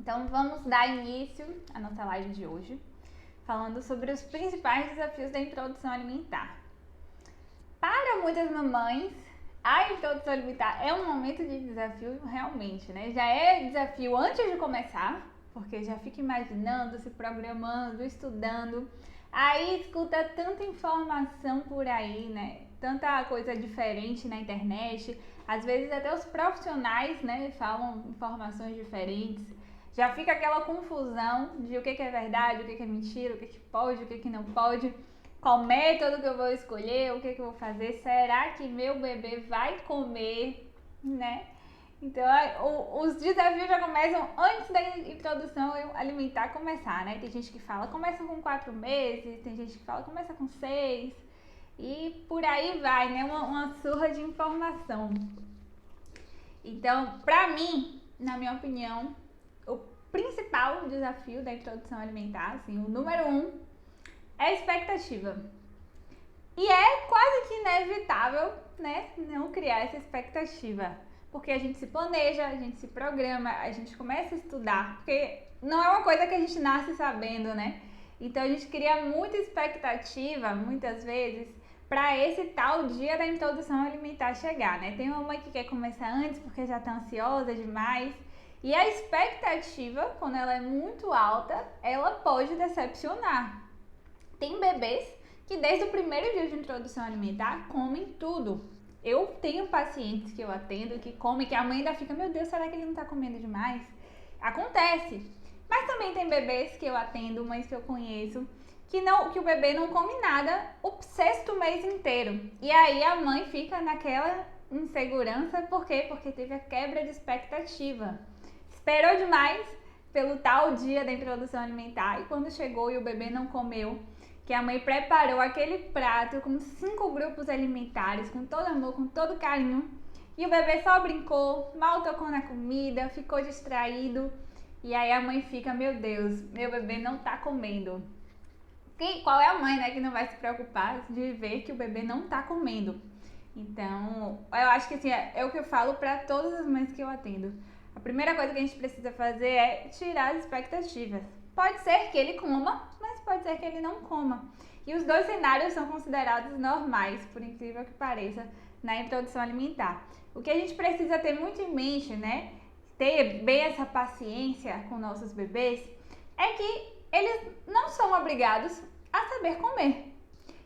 Então vamos dar início à nossa live de hoje, falando sobre os principais desafios da introdução alimentar. Para muitas mamães, a introdução alimentar é um momento de desafio realmente, né? Já é desafio antes de começar, porque já fica imaginando, se programando, estudando. Aí escuta tanta informação por aí, né? Tanta coisa diferente na internet. Às vezes até os profissionais, né, falam informações diferentes. Já fica aquela confusão de o que é verdade, o que é mentira, o que pode, o que não pode. Qual método que eu vou escolher, o que eu vou fazer, será que meu bebê vai comer, né? Então, os desafios já começam antes da introdução alimentar começar, né? Tem gente que fala, começa com 4 meses, tem gente que fala, começa com 6, e por aí vai, né? Uma surra de informação. Então, pra mim, na minha opinião, o principal desafio da introdução alimentar, assim, o número 1, é a expectativa. E é quase que inevitável, né, não criar essa expectativa. Porque a gente se planeja, a gente se programa, a gente começa a estudar. Porque não é uma coisa que a gente nasce sabendo, né? Então a gente cria muita expectativa, muitas vezes, para esse tal dia da introdução alimentar chegar, né? Tem uma mãe que quer começar antes porque já tá ansiosa demais. E a expectativa, quando ela é muito alta, ela pode decepcionar. Tem bebês que desde o primeiro dia de introdução alimentar comem tudo. Eu tenho pacientes que eu atendo que comem, que a mãe ainda fica, meu Deus, será que ele não tá comendo demais? Acontece. Mas também tem bebês que eu atendo, mães que eu conheço, que o bebê não come nada o 6º mês inteiro. E aí a mãe fica naquela insegurança, por quê? Porque teve a quebra de expectativa. Esperou demais pelo tal dia da introdução alimentar e quando chegou e o bebê não comeu, que a mãe preparou aquele prato com 5 grupos alimentares, com todo amor, com todo carinho, e o bebê só brincou, mal tocou na comida, ficou distraído, e aí a mãe fica, meu Deus, meu bebê não tá comendo. Qual é a mãe, né, que não vai se preocupar de ver que o bebê não tá comendo? Então, eu acho que assim, é o que eu falo para todas as mães que eu atendo. A primeira coisa que a gente precisa fazer é tirar as expectativas. Pode ser que ele coma, mas pode ser que ele não coma. E os dois cenários são considerados normais, por incrível que pareça, na introdução alimentar. O que a gente precisa ter muito em mente, né, ter bem essa paciência com nossos bebês, é que eles não são obrigados a saber comer.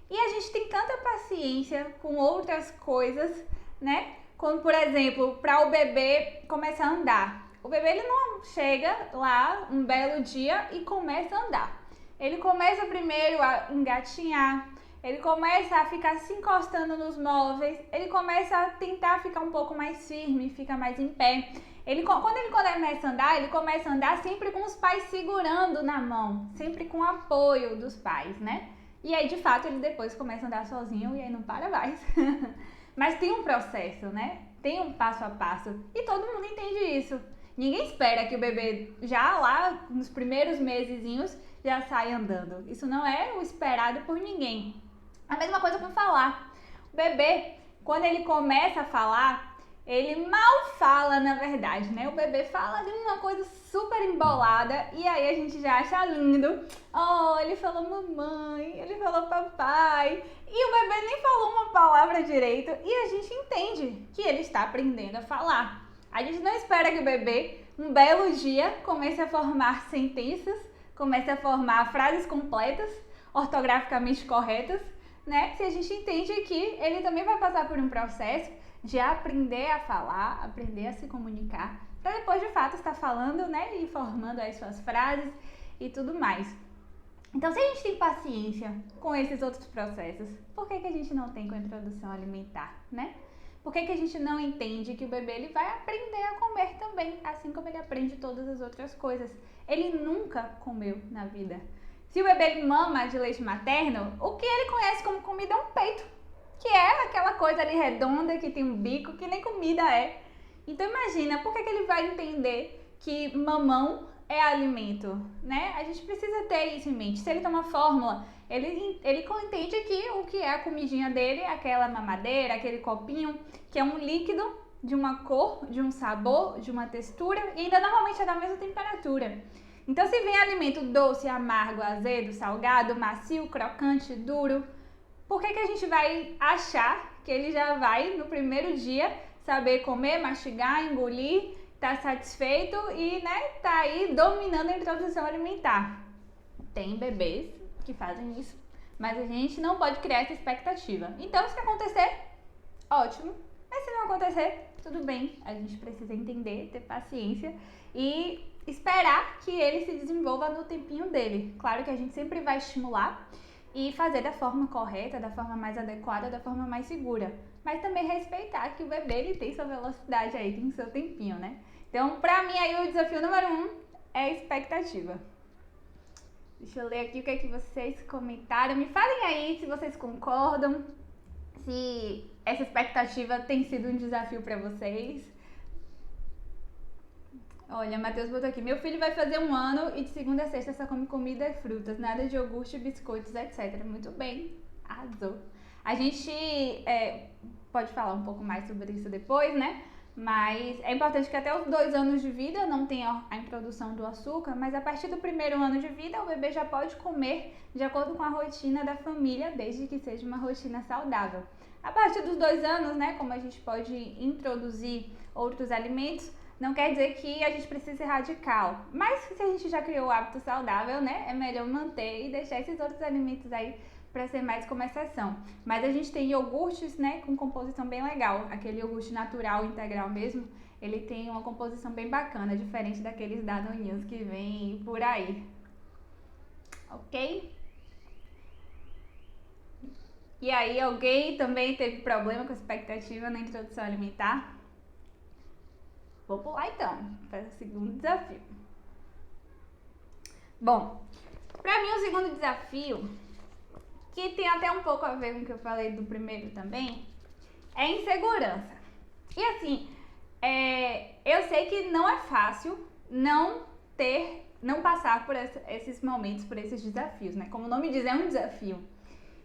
E a gente tem tanta paciência com outras coisas, né, como, por exemplo, para o bebê começar a andar. O bebê ele não chega lá um belo dia e começa a andar. Ele começa primeiro a engatinhar, ele começa a ficar se encostando nos móveis, ele começa a tentar ficar um pouco mais firme, fica mais em pé. Quando ele começa a andar, ele começa a andar sempre com os pais segurando na mão, sempre com o apoio dos pais, né? E aí, de fato, ele depois começa a andar sozinho e aí não para mais. Mas tem um processo, né? Tem um passo a passo e todo mundo entende isso. Ninguém espera que o bebê já lá nos primeiros mesezinhos já saia andando. Isso não é o esperado por ninguém. A mesma coisa com falar. O bebê, quando ele começa a falar, ele mal fala, na verdade, né? O bebê fala de uma coisa super embolada e aí a gente já acha lindo. Oh, ele falou mamãe, ele falou papai. E o bebê nem falou uma palavra direito e a gente entende que ele está aprendendo a falar. A gente não espera que o bebê, um belo dia, comece a formar sentenças, comece a formar frases completas, ortograficamente corretas, né? Se a gente entende que ele também vai passar por um processo de aprender a falar, aprender a se comunicar, para depois de fato estar falando, né, e formando as suas frases e tudo mais. Então, se a gente tem paciência com esses outros processos, por que a gente não tem com a introdução alimentar, né? Por que a gente não entende que o bebê ele vai aprender a comer também, assim como ele aprende todas as outras coisas? Ele nunca comeu na vida. Se o bebê ele mama de leite materno, o que ele conhece como comida é um peito, que é aquela coisa ali redonda, que tem um bico, que nem comida é. Então imagina, por que ele vai entender que mamão é alimento, né? A gente precisa ter isso em mente. Se ele toma fórmula, ele entende que o que é a comidinha dele é aquela mamadeira, aquele copinho, que é um líquido de uma cor, de um sabor, de uma textura e ainda normalmente é da mesma temperatura. Então, se vem alimento doce, amargo, azedo, salgado, macio, crocante, duro, por que a gente vai achar que ele já vai, no primeiro dia, saber comer, mastigar, engolir, tá satisfeito e, né, tá aí dominando a introdução alimentar? Tem bebês que fazem isso, mas a gente não pode criar essa expectativa. Então, se acontecer, ótimo. Mas se não acontecer, tudo bem. A gente precisa entender, ter paciência e esperar que ele se desenvolva no tempinho dele. Claro que a gente sempre vai estimular e fazer da forma correta, da forma mais adequada, da forma mais segura. Mas também respeitar que o bebê ele tem sua velocidade aí, tem seu tempinho, né? Então, pra mim aí o desafio número 1 é a expectativa. Deixa eu ler aqui o que é que vocês comentaram. Me falem aí se vocês concordam, se essa expectativa tem sido um desafio pra vocês. Olha, Matheus botou aqui, meu filho vai fazer 1 ano e de segunda a sexta só come comida e frutas, nada de iogurte, biscoitos, etc. Muito bem, arrasou. A gente pode falar um pouco mais sobre isso depois, né? Mas é importante que até os 2 anos de vida não tenha a introdução do açúcar, mas a partir do 1º ano de vida o bebê já pode comer de acordo com a rotina da família, desde que seja uma rotina saudável. A partir dos 2 anos, né, como a gente pode introduzir outros alimentos, não quer dizer que a gente precisa ser radical, mas se a gente já criou o hábito saudável, né, é melhor manter e deixar esses outros alimentos aí para ser mais como exceção. Mas a gente tem iogurtes, né, com composição bem legal. Aquele iogurte natural, integral mesmo, ele tem uma composição bem bacana, diferente daqueles danoninhos que vem por aí. Ok? E aí, alguém também teve problema com a expectativa na introdução alimentar? Vou pular então, para o segundo desafio. Bom, para mim o segundo desafio, que tem até um pouco a ver com o que eu falei do primeiro também, é insegurança. E assim, eu sei que não é fácil não passar por esses momentos, por esses desafios, né? Como o nome diz, é um desafio.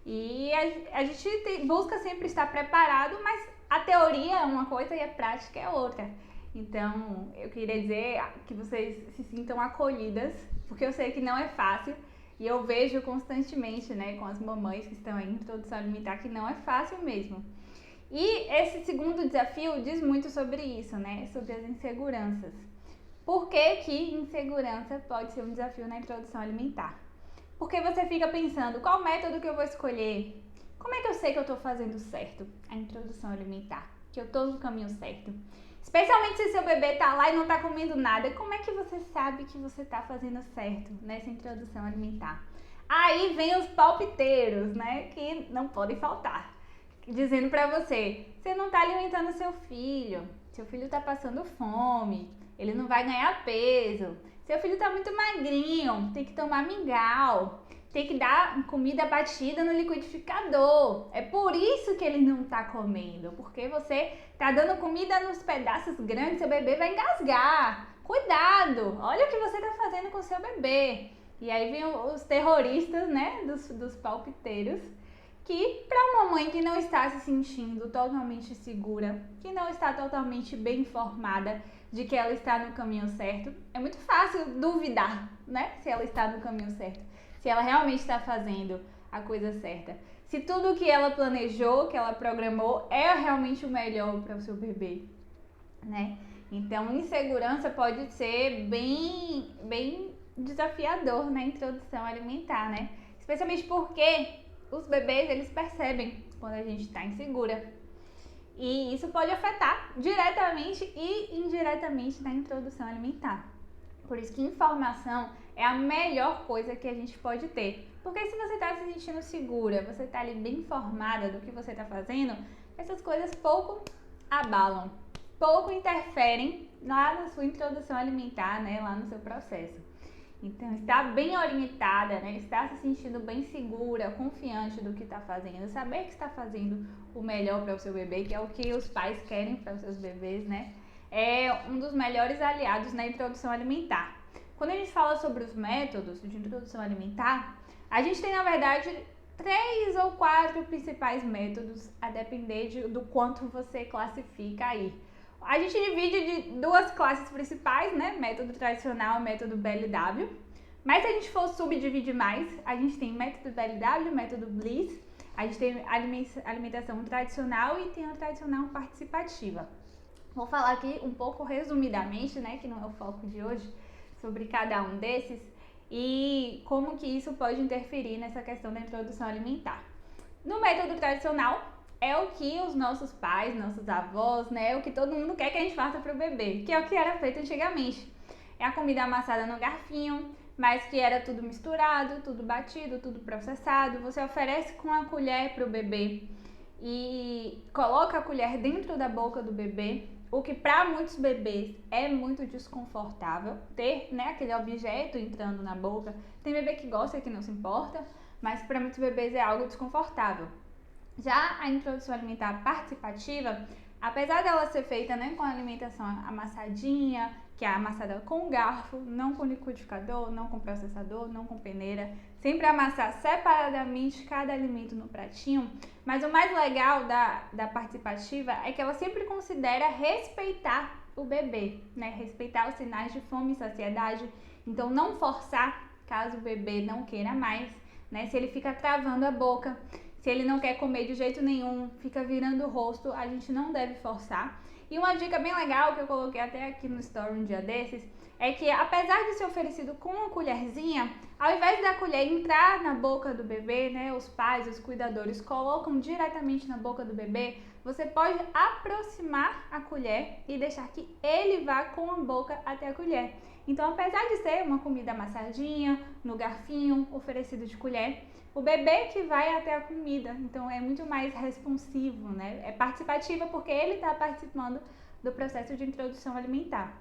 E a gente busca sempre estar preparado, mas a teoria é uma coisa e a prática é outra. Então, eu queria dizer que vocês se sintam acolhidas, porque eu sei que não é fácil. E eu vejo constantemente, né, com as mamães que estão aí em introdução alimentar, que não é fácil mesmo. E esse segundo desafio diz muito sobre isso, né, sobre as inseguranças. Por que que insegurança pode ser um desafio na introdução alimentar? Porque você fica pensando, qual método que eu vou escolher? Como é que eu sei que eu estou fazendo certo a introdução alimentar? Que eu estou no caminho certo? Especialmente se seu bebê tá lá e não tá comendo nada, como é que você sabe que você tá fazendo certo nessa introdução alimentar? Aí vem os palpiteiros, né, que não podem faltar, dizendo pra você não tá alimentando seu filho tá passando fome, ele não vai ganhar peso, seu filho tá muito magrinho, tem que tomar mingau, tem que dar comida batida no liquidificador. É por isso que ele não tá comendo, porque você tá dando comida nos pedaços grandes, seu bebê vai engasgar. Cuidado, olha o que você tá fazendo com seu bebê. E aí vem os terroristas, né, dos palpiteiros, que para uma mãe que não está se sentindo totalmente segura, que não está totalmente bem informada de que ela está no caminho certo, é muito fácil duvidar, né, se ela está no caminho certo, se ela realmente está fazendo a coisa certa. Se tudo que ela planejou, que ela programou, é realmente o melhor para o seu bebê, né? Então, insegurança pode ser bem desafiador na introdução alimentar, né? Especialmente porque os bebês, eles percebem quando a gente está insegura. E isso pode afetar diretamente e indiretamente na introdução alimentar. Por isso que informação é a melhor coisa que a gente pode ter. Porque se você está se sentindo segura, você está ali bem informada do que você está fazendo, essas coisas pouco abalam, pouco interferem lá na sua introdução alimentar, né, lá no seu processo. Então, estar bem orientada, né, estar se sentindo bem segura, confiante do que está fazendo, saber que está fazendo o melhor para o seu bebê, que é o que os pais querem para os seus bebês, né, é um dos melhores aliados na introdução alimentar. Quando a gente fala sobre os métodos de introdução alimentar, a gente tem, na verdade, 3 ou 4 principais métodos, a depender do quanto você classifica aí. A gente divide de duas classes principais, né? Método tradicional e método BLW. Mas se a gente for subdividir mais, a gente tem método BLW, método Bliss, a gente tem alimentação tradicional e tem a tradicional participativa. Vou falar aqui um pouco resumidamente, né, que não é o foco de hoje, sobre cada um desses e como que isso pode interferir nessa questão da introdução alimentar. No método tradicional, é o que os nossos pais, nossos avós, né, é o que todo mundo quer que a gente faça para o bebê, que é o que era feito antigamente. É a comida amassada no garfinho, mas que era tudo misturado, tudo batido, tudo processado. Você oferece com a colher para o bebê e coloca a colher dentro da boca do bebê, o que para muitos bebês é muito desconfortável, ter, né, aquele objeto entrando na boca. Tem bebê que gosta, que não se importa, mas para muitos bebês é algo desconfortável. Já a introdução alimentar participativa, apesar dela ser feita, né, com a alimentação amassadinha, que é amassada com garfo, não com liquidificador, não com processador, não com peneira, sempre amassar separadamente cada alimento no pratinho. Mas o mais legal da participativa é que ela sempre considera respeitar o bebê, né, respeitar os sinais de fome e saciedade, então não forçar caso o bebê não queira mais, né, se ele fica travando a boca, se ele não quer comer de jeito nenhum, fica virando o rosto, a gente não deve forçar. E uma dica bem legal que eu coloquei até aqui no story um dia desses, é que apesar de ser oferecido com uma colherzinha, ao invés da colher entrar na boca do bebê, né, os pais, os cuidadores colocam diretamente na boca do bebê, você pode aproximar a colher e deixar que ele vá com a boca até a colher. Então, apesar de ser uma comida amassadinha, no garfinho, oferecido de colher, o bebê que vai até a comida, então é muito mais responsivo, né? É participativa porque ele está participando do processo de introdução alimentar.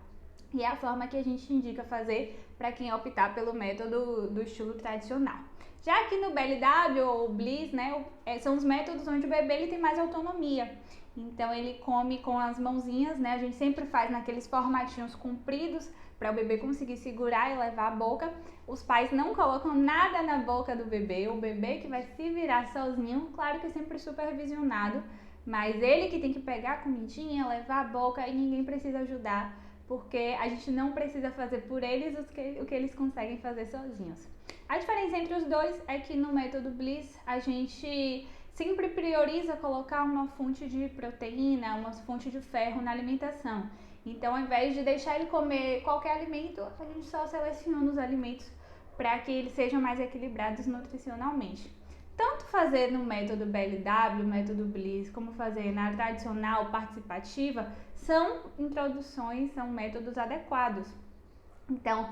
E é a forma que a gente indica fazer para quem optar pelo método do estilo tradicional. Já aqui no BLW ou Bliss, né, são os métodos onde o bebê ele tem mais autonomia. Então ele come com as mãozinhas, né? A gente sempre faz naqueles formatinhos compridos para o bebê conseguir segurar e levar a boca. Os pais não colocam nada na boca do bebê, o bebê que vai se virar sozinho, claro que é sempre supervisionado, mas ele que tem que pegar a comidinha, levar a boca e ninguém precisa ajudar, porque a gente não precisa fazer por eles o que eles conseguem fazer sozinhos. A diferença entre os dois é que no método Bliss a gente sempre prioriza colocar uma fonte de proteína, uma fonte de ferro na alimentação. Então, ao invés de deixar ele comer qualquer alimento, a gente só seleciona os alimentos para que eles sejam mais equilibrados nutricionalmente. Tanto fazer no método BLW, método Bliss, como fazer na tradicional participativa, são introduções, são métodos adequados. Então,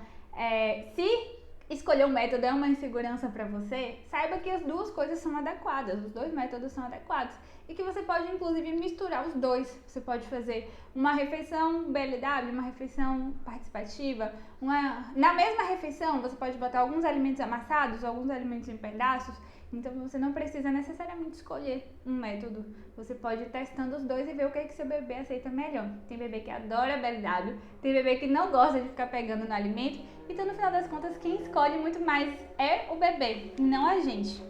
se escolher um método é uma insegurança para você, saiba que as duas coisas são adequadas, os dois métodos são adequados e que você pode inclusive misturar os dois. Você pode fazer uma refeição BLW, uma refeição participativa, na mesma refeição você pode botar alguns alimentos amassados, alguns alimentos em pedaços, então você não precisa necessariamente escolher um método, você pode ir testando os dois e ver o que seu bebê aceita melhor. Tem bebê que adora BLW, tem bebê que não gosta de ficar pegando no alimento, então no final das contas quem escolhe muito mais é o bebê, não a gente.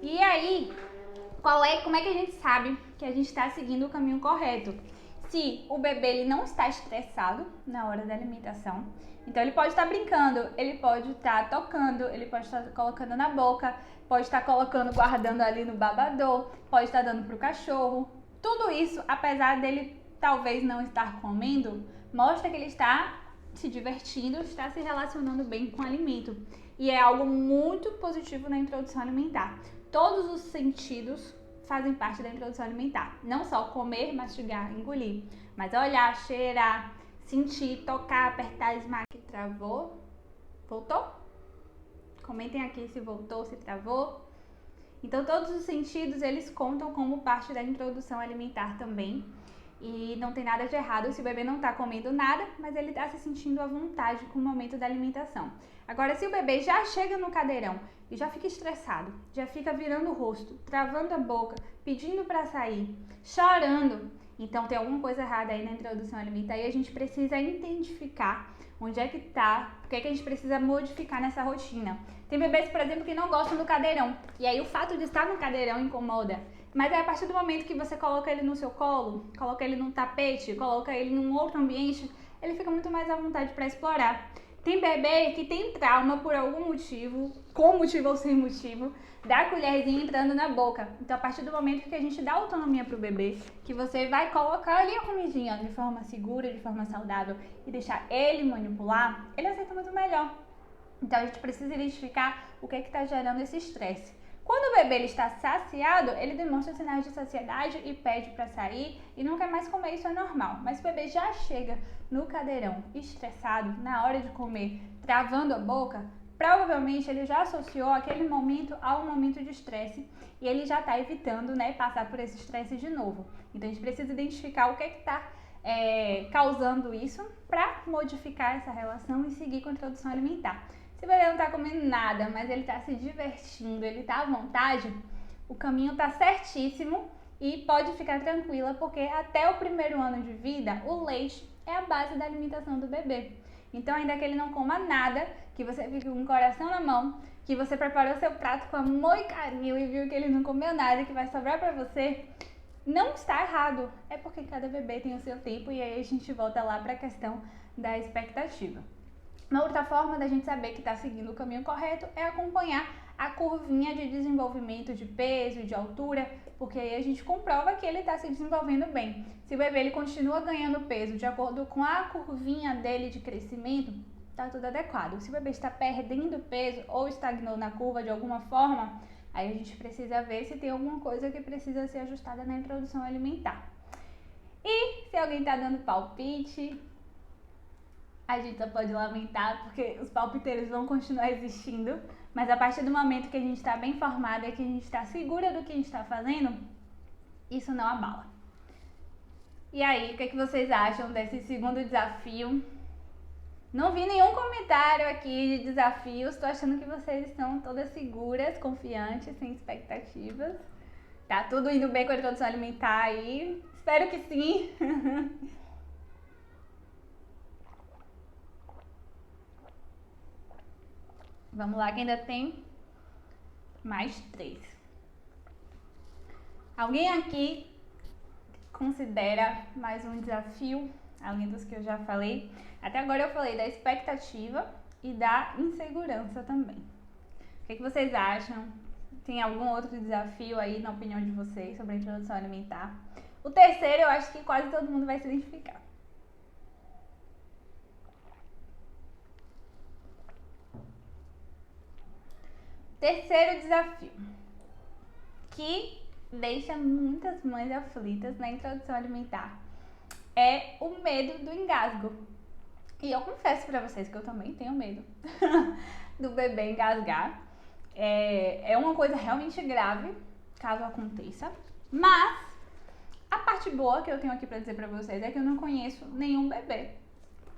E aí, como é que a gente sabe que a gente está seguindo o caminho correto? Se o bebê ele não está estressado na hora da alimentação, então ele pode estar brincando, ele pode estar tocando, ele pode estar colocando na boca, pode estar colocando, guardando ali no babador, pode estar dando para o cachorro. Tudo isso, apesar dele talvez não estar comendo, mostra que ele está se divertindo, está se relacionando bem com o alimento. E é algo muito positivo na introdução alimentar. Todos os sentidos fazem parte da introdução alimentar. Não só comer, mastigar, engolir, mas olhar, cheirar, sentir, tocar, apertar, esmagar. Travou? Voltou? Comentem aqui se voltou, se travou. Então todos os sentidos eles contam como parte da introdução alimentar também. E não tem nada de errado se o bebê não está comendo nada, mas ele está se sentindo à vontade com o momento da alimentação. Agora, se o bebê já chega no cadeirão e já fica estressado, já fica virando o rosto, travando a boca, pedindo para sair, chorando, então tem alguma coisa errada aí na introdução alimentar e a gente precisa identificar onde é que tá, o que é que a gente precisa modificar nessa rotina. Tem bebês, por exemplo, que não gostam do cadeirão, e aí o fato de estar no cadeirão incomoda. Mas é a partir do momento que você coloca ele no seu colo, coloca ele num tapete, coloca ele num outro ambiente, ele fica muito mais à vontade para explorar. Tem bebê que tem trauma por algum motivo, com motivo ou sem motivo, da colherzinha entrando na boca. Então, a partir do momento que a gente dá autonomia pro bebê, que você vai colocar ali a comidinha de forma segura, de forma saudável e deixar ele manipular, ele aceita muito melhor. Então, a gente precisa identificar o que está gerando esse estresse. Quando o bebê ele está saciado, ele demonstra sinais de saciedade e pede para sair e não quer mais comer, isso é normal. Mas se o bebê já chega no cadeirão estressado, na hora de comer, travando a boca, provavelmente ele já associou aquele momento ao momento de estresse e ele já está evitando, né, passar por esse estresse de novo. Então a gente precisa identificar o que está causando isso para modificar essa relação e seguir com a introdução alimentar. Se o bebê não está comendo nada, mas ele está se divertindo, ele está à vontade, o caminho está certíssimo e pode ficar tranquila, porque até o primeiro ano de vida, o leite é a base da alimentação do bebê. Então, ainda que ele não coma nada, que você fique com o coração na mão, que você preparou seu prato com amor e carinho e viu que ele não comeu nada e que vai sobrar para você, não está errado. É porque cada bebê tem o seu tempo e aí a gente volta lá para a questão da expectativa. Uma outra forma da gente saber que está seguindo o caminho correto é acompanhar a curvinha de desenvolvimento de peso e de altura, porque aí a gente comprova que ele está se desenvolvendo bem. Se o bebê ele continua ganhando peso de acordo com a curvinha dele de crescimento, está tudo adequado. Se o bebê está perdendo peso ou estagnou na curva de alguma forma, aí a gente precisa ver se tem alguma coisa que precisa ser ajustada na introdução alimentar. E se alguém está dando palpite, a gente só pode lamentar, porque os palpiteiros vão continuar existindo, mas a partir do momento que a gente está bem formada e que a gente está segura do que a gente está fazendo, isso não abala. E aí, o que vocês acham desse segundo desafio? Não vi nenhum comentário aqui de desafios, tô achando que vocês estão todas seguras, confiantes, sem expectativas. Tá tudo indo bem com a introdução alimentar aí? Espero que sim! Vamos lá que ainda tem mais 3. Alguém aqui considera mais um desafio, além dos que eu já falei? Até agora eu falei da expectativa e da insegurança também. O que vocês acham? Tem algum outro desafio aí na opinião de vocês sobre a introdução alimentar? O terceiro eu acho que quase todo mundo vai se identificar. Terceiro desafio, que deixa muitas mães aflitas na introdução alimentar, é o medo do engasgo. E eu confesso pra vocês que eu também tenho medo do bebê engasgar. É uma coisa realmente grave, caso aconteça. Mas a parte boa que eu tenho aqui pra dizer pra vocês é que eu não conheço nenhum bebê,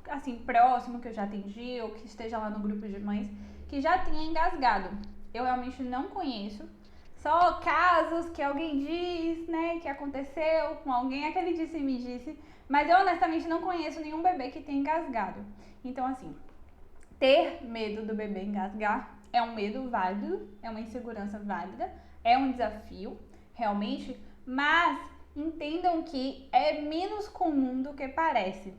assim, próximo, que eu já atendi ou que esteja lá no grupo de mães, que já tenha engasgado. Eu realmente não conheço. Só casos que alguém diz, né, que aconteceu com alguém, aquele disse e me disse, mas eu honestamente não conheço nenhum bebê que tenha engasgado. Então, assim, ter medo do bebê engasgar é um medo válido, é uma insegurança válida, é um desafio, realmente, mas entendam que é menos comum do que parece.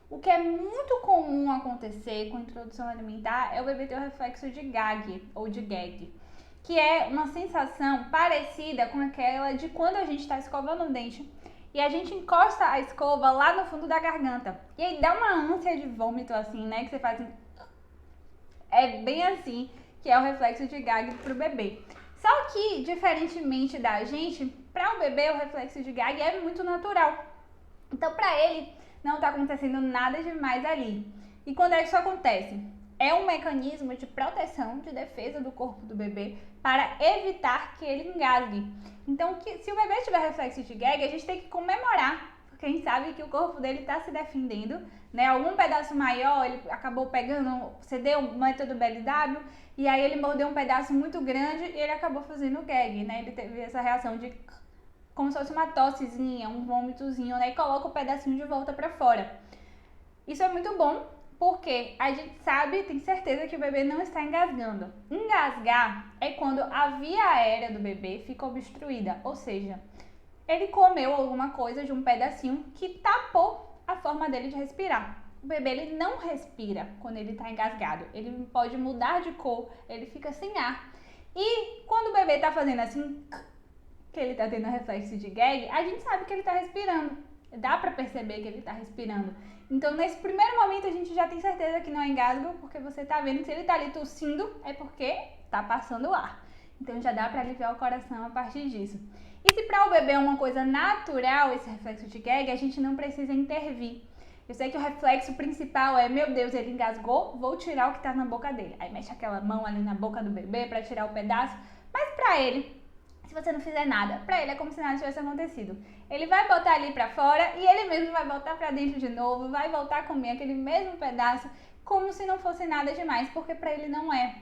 O que é muito comum acontecer com a introdução alimentar é o bebê ter o reflexo de gag ou de gag, que é uma sensação parecida com aquela de quando a gente está escovando o dente e a gente encosta a escova lá no fundo da garganta. E aí dá uma ânsia de vômito assim, né, que você faz assim. É bem assim que é o reflexo de gag pro bebê. Só que, diferentemente da gente, para o bebê o reflexo de gag é muito natural. Então, para ele, não está acontecendo nada demais ali. E quando é que isso acontece? É um mecanismo de proteção, de defesa do corpo do bebê para evitar que ele engasgue. Então, se o bebê tiver reflexo de gag, a gente tem que comemorar, porque a gente sabe que o corpo dele está se defendendo, né? Algum pedaço maior, ele acabou pegando, cedeu o método BLW, e aí ele mordeu um pedaço muito grande e ele acabou fazendo gag, né? Ele teve essa reação de como se fosse uma tossezinha, um vômitozinho, né? E coloca o pedacinho de volta pra fora. Isso é muito bom, Porque a gente sabe, tem certeza que o bebê não está engasgando. Engasgar é quando a via aérea do bebê fica obstruída, ou seja, ele comeu alguma coisa de um pedacinho que tapou a forma dele de respirar. O bebê ele não respira quando ele está engasgado, ele pode mudar de cor, ele fica sem ar. E quando o bebê está fazendo assim, que ele está tendo reflexo de gag, a gente sabe que ele está respirando. Dá para perceber que ele está respirando. Então, nesse primeiro momento, a gente já tem certeza que não é engasgo, porque você está vendo que se ele está ali tossindo, é porque está passando ar. Então, já dá para aliviar o coração a partir disso. E se para o bebê é uma coisa natural, esse reflexo de gag, a gente não precisa intervir. Eu sei que o reflexo principal é, meu Deus, ele engasgou, vou tirar o que tá na boca dele. Aí mexe aquela mão ali na boca do bebê pra tirar o pedaço. Mas pra ele, se você não fizer nada, pra ele é como se nada tivesse acontecido. Ele vai botar ali pra fora e ele mesmo vai botar pra dentro de novo, vai voltar a comer aquele mesmo pedaço como se não fosse nada demais, porque pra ele não é.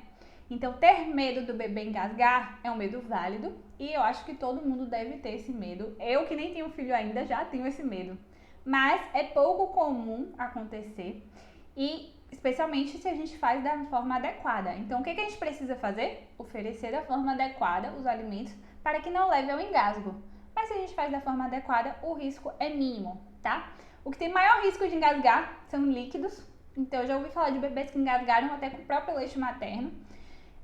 Então, ter medo do bebê engasgar é um medo válido e eu acho que todo mundo deve ter esse medo. Eu, que nem tenho filho ainda, já tenho esse medo. Mas é pouco comum acontecer e especialmente se a gente faz da forma adequada. Então, o que a gente precisa fazer? Oferecer da forma adequada os alimentos para que não leve ao engasgo. Mas se a gente faz da forma adequada, o risco é mínimo, tá? O que tem maior risco de engasgar são líquidos. Então, eu já ouvi falar de bebês que engasgaram até com o próprio leite materno.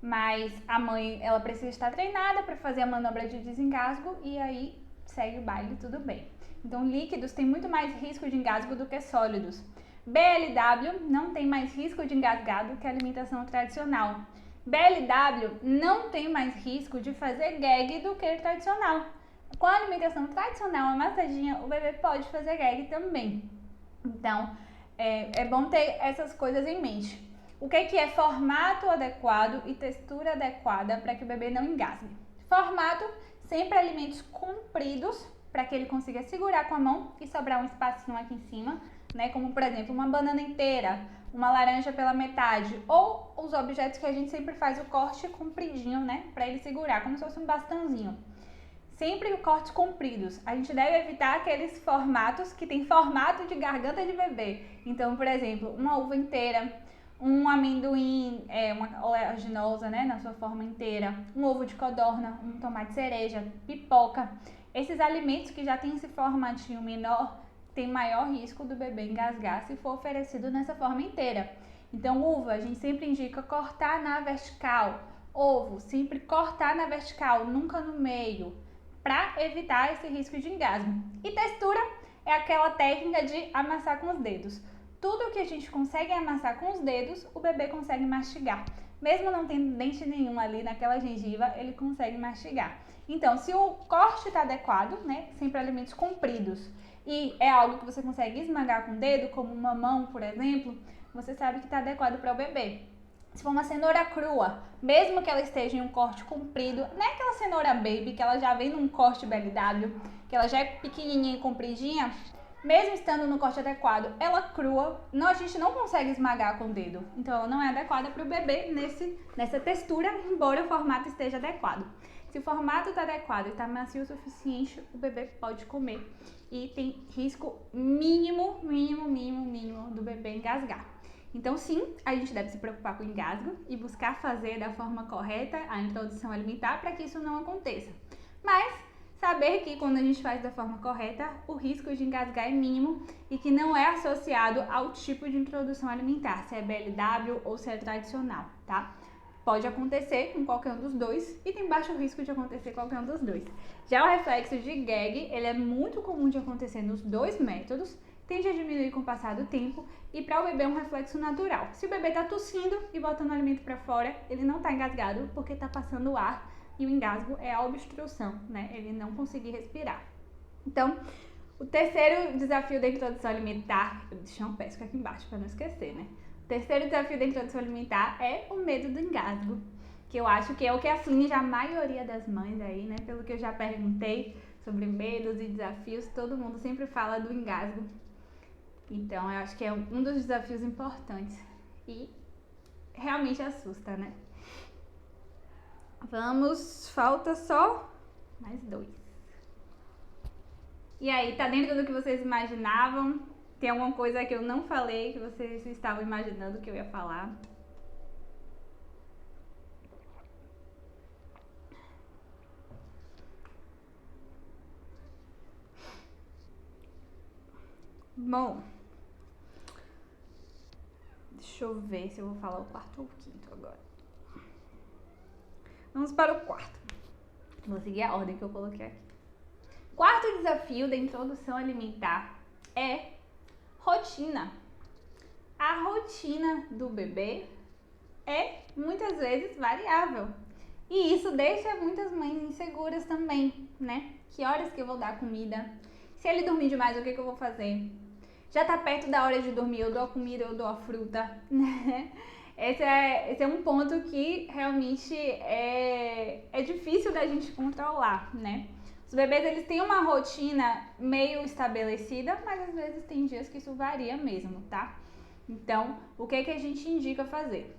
Mas a mãe, ela precisa estar treinada para fazer a manobra de desengasgo e aí segue o baile, tudo bem. Então, líquidos têm muito mais risco de engasgo do que sólidos. BLW não tem mais risco de engasgar do que a alimentação tradicional. BLW não tem mais risco de fazer gag do que o tradicional. Com a alimentação tradicional amassadinha, o bebê pode fazer gag também. Então, é bom ter essas coisas em mente. O que é formato adequado e textura adequada para que o bebê não engasgue? Formato, sempre alimentos compridos, para que ele consiga segurar com a mão e sobrar um espacinho aqui em cima, né? Como, por exemplo, uma banana inteira, uma laranja pela metade, ou os objetos que a gente sempre faz o corte compridinho, né? Para ele segurar, como se fosse um bastãozinho. Sempre cortes compridos. A gente deve evitar aqueles formatos que tem formato de garganta de bebê. Então, por exemplo, uma uva inteira, um amendoim, uma oleaginosa, né, na sua forma inteira, um ovo de codorna, um tomate cereja, pipoca. Esses alimentos que já têm esse formatinho menor, tem maior risco do bebê engasgar se for oferecido nessa forma inteira. Então, uva, a gente sempre indica cortar na vertical. Ovo, sempre cortar na vertical, nunca no meio, para evitar esse risco de engasgo. E textura é aquela técnica de amassar com os dedos. Tudo que a gente consegue amassar com os dedos, o bebê consegue mastigar. Mesmo não tendo dente nenhum ali naquela gengiva, ele consegue mastigar. Então, se o corte está adequado, né, sempre alimentos compridos, e é algo que você consegue esmagar com o dedo, como uma mamão, por exemplo, você sabe que está adequado para o bebê. Se for uma cenoura crua, mesmo que ela esteja em um corte comprido, não é aquela cenoura baby que ela já vem num corte BLW, que ela já é pequenininha e compridinha, mesmo estando no corte adequado, ela crua, a gente não consegue esmagar com o dedo. Então, ela não é adequada para o bebê nessa textura, embora o formato esteja adequado. Se o formato está adequado e está macio o suficiente, o bebê pode comer. E tem risco mínimo do bebê engasgar. Então, sim, a gente deve se preocupar com o engasgo e buscar fazer da forma correta a introdução alimentar para que isso não aconteça. Mas saber que quando a gente faz da forma correta, o risco de engasgar é mínimo e que não é associado ao tipo de introdução alimentar, se é BLW ou se é tradicional, tá? Pode acontecer com qualquer um dos dois e tem baixo risco de acontecer com qualquer um dos dois. Já o reflexo de gag, ele é muito comum de acontecer nos dois métodos, tende a diminuir com o passar do tempo e para o bebê é um reflexo natural. Se o bebê está tossindo e botando o alimento para fora, ele não está engasgado porque está passando ar e o engasgo é a obstrução, né? Ele não conseguir respirar. Então, o terceiro desafio da introdução alimentar, eu deixei um pesco aqui embaixo para não esquecer, né? O terceiro desafio da introdução alimentar é o medo do engasgo, que eu acho que é o que aflige a maioria das mães aí, né? Pelo que eu já perguntei sobre medos e desafios, todo mundo sempre fala do engasgo. Então, eu acho que é um dos desafios importantes e realmente assusta, né? Vamos, falta só mais 2. E aí, tá dentro do que vocês imaginavam? Tem alguma coisa que eu não falei que vocês estavam imaginando que eu ia falar? Bom, deixa eu ver se eu vou falar o quarto ou o quinto agora. Vamos para o quarto. Vou seguir a ordem que eu coloquei aqui. Quarto desafio da introdução alimentar é rotina. A rotina do bebê é muitas vezes variável. E isso deixa muitas mães inseguras também, né? Que horas que eu vou dar comida? Se ele dormir demais, o que eu vou fazer? Já tá perto da hora de dormir, eu dou a comida, eu dou a fruta, né? Esse é um ponto que realmente é difícil da gente controlar, né? Os bebês, eles têm uma rotina meio estabelecida, mas às vezes tem dias que isso varia mesmo, tá? Então, o que a gente indica fazer?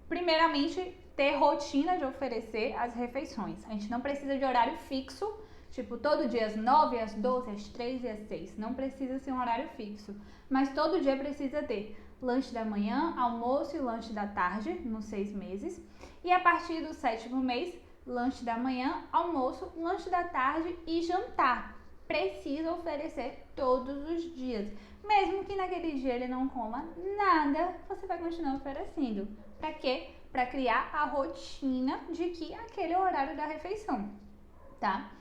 Primeiramente, ter rotina de oferecer as refeições. A gente não precisa de horário fixo, tipo todo dia às 9, às 12, às 3 e às 6. Não precisa ser um horário fixo, mas todo dia precisa ter lanche da manhã, almoço e lanche da tarde, nos 6 meses. E a partir do 7º mês, lanche da manhã, almoço, lanche da tarde e jantar. Precisa oferecer todos os dias. Mesmo que naquele dia ele não coma nada, você vai continuar oferecendo. Para quê? Para criar a rotina de que aquele é o horário da refeição, tá?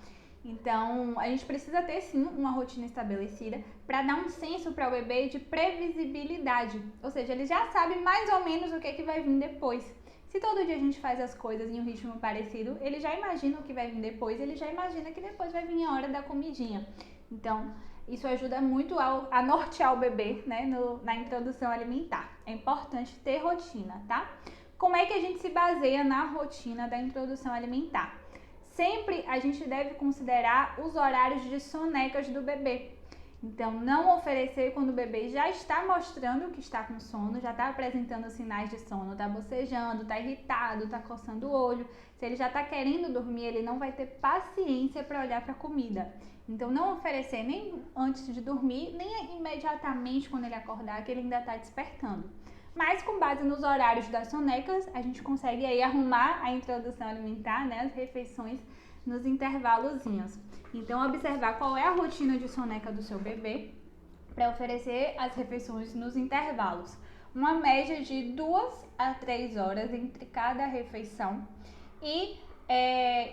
Então, a gente precisa ter sim uma rotina estabelecida para dar um senso para o bebê de previsibilidade. Ou seja, ele já sabe mais ou menos o que vai vir depois. Se todo dia a gente faz as coisas em um ritmo parecido, ele já imagina o que vai vir depois, ele já imagina que depois vai vir a hora da comidinha. Então, isso ajuda muito a nortear o bebê, né, na introdução alimentar. É importante ter rotina, tá? Como é que a gente se baseia na rotina da introdução alimentar? Sempre a gente deve considerar os horários de sonecas do bebê. Então, não oferecer quando o bebê já está mostrando que está com sono, já está apresentando sinais de sono, está bocejando, está irritado, está coçando o olho. Se ele já está querendo dormir, ele não vai ter paciência para olhar para a comida. Então, não oferecer nem antes de dormir, nem imediatamente quando ele acordar, que ele ainda está despertando. Mas com base nos horários das sonecas, a gente consegue aí arrumar a introdução alimentar, né, as refeições nos intervalozinhos. Então, observar qual é a rotina de soneca do seu bebê para oferecer as refeições nos intervalos. Uma média de 2 a 3 horas entre cada refeição e